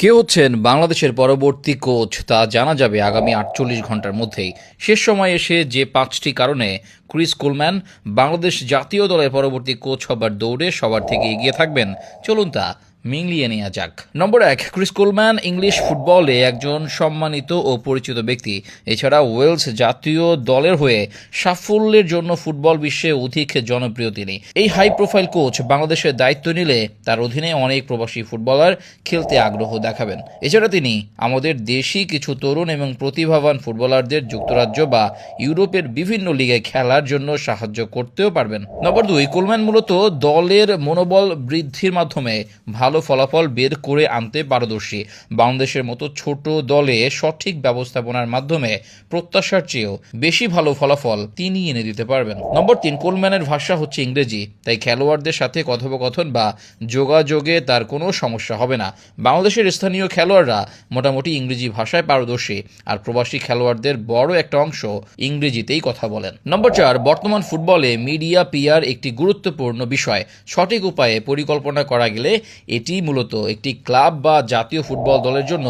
কে হচ্ছেন বাংলাদেশের পরবর্তী কোচ তা জানা যাবে আগামী ৪৮ ঘন্টার মধ্যেই। শেষ সময় এসে যে ৫টি কারণে ক্রিস কোলম্যান বাংলাদেশ জাতীয় দলের পরবর্তী কোচ হবার দৌড়ে সবার থেকে এগিয়ে থাকবেন, চলুন তা মিলিয়ে নেওয়া যাক। নম্বর ১, ক্রিস কোলম্যান ইংলিশ ফুটবলে একজন সম্মানিত ও পরিচিত ব্যক্তি। এছাড়া ওয়েলস জাতীয় দলের হয়ে সাফল্যের জন্য ফুটবল বিশ্বে অধিক জনপ্রিয় তিনি। এই হাই প্রোফাইল কোচ বাংলাদেশের দায়িত্ব নিলে তার অধীনে অনেক প্রবাসী ফুটবলার খেলতে আগ্রহ দেখাবেন। এছাড়া তিনি আমাদের দেশি কিছু তরুণ এবং প্রতিভাবান ফুটবলারদের যুক্তরাজ্য বা ইউরোপের বিভিন্ন লিগে খেলার জন্য সাহায্য করতেও পারবেন। নম্বর ২, কোলম্যান মূলত দলের মনোবল বৃদ্ধির মাধ্যমে ভালো ফলাফল বের করে আনতে পারদর্শী। বাংলাদেশের মতো ছোট দলে সঠিক ব্যবস্থাপনার মাধ্যমে প্রত্যাশার চেয়েও বেশি ভালো ফলাফল তিনি এনে দিতে পারবেন। নম্বর ৩, কোলম্যানের ভাষা হচ্ছে ইংরেজি, তাই খেলোয়াড়দের সাথে কথোপকথন বা যোগাযোগে তার কোনো সমস্যা হবে না। বাংলাদেশের স্থানীয় খেলোয়াড়রা মোটামুটি ইংরেজি ভাষায় পারদর্শী, আর প্রবাসী খেলোয়াড়দের বড় একটা অংশ ইংরেজিতেই কথা বলেন। নম্বর ৪, বর্তমান ফুটবলে মিডিয়া পিআর একটি গুরুত্বপূর্ণ বিষয়। সঠিক উপায়ে পরিকল্পনা করা গেলে এটি মূলত একটি ক্লাব বা জাতীয় ফুটবল দলের জন্য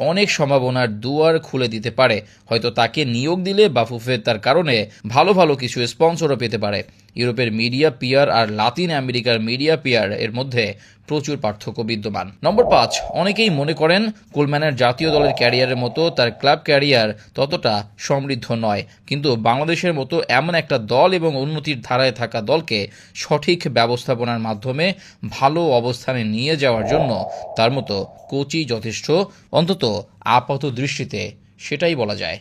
অনেক সম্ভাবনার দুয়ার খুলে দিতে পারে। হয়তো তাকে নিয়োগ দিলে বাফুফে তার কারণে ভালো ভালো কিছু স্পন্সরও পেতে পারে। ইউরোপের মিডিয়া পিআর আর লাতিন আমেরিকার মিডিয়া পিআর এর মধ্যে প্রচুর পার্থক্য বিদ্যমান। নম্বর ৫, অনেকেই মনে করেন কোলম্যানের জাতীয় দলের ক্যারিয়ারের মতো তার ক্লাব ক্যারিয়ার ততটা সমৃদ্ধ নয়, কিন্তু বাংলাদেশের মতো এমন একটা দল এবং উন্নতির ধারায় থাকা দলকে সঠিক ব্যবস্থাপনার মাধ্যমে ভালো অবস্থানে নিয়ে যাওয়ার জন্য তার মতো কোচই যথেষ্ট, অন্তত আপাত দৃষ্টিতে সেটাই বলা যায়।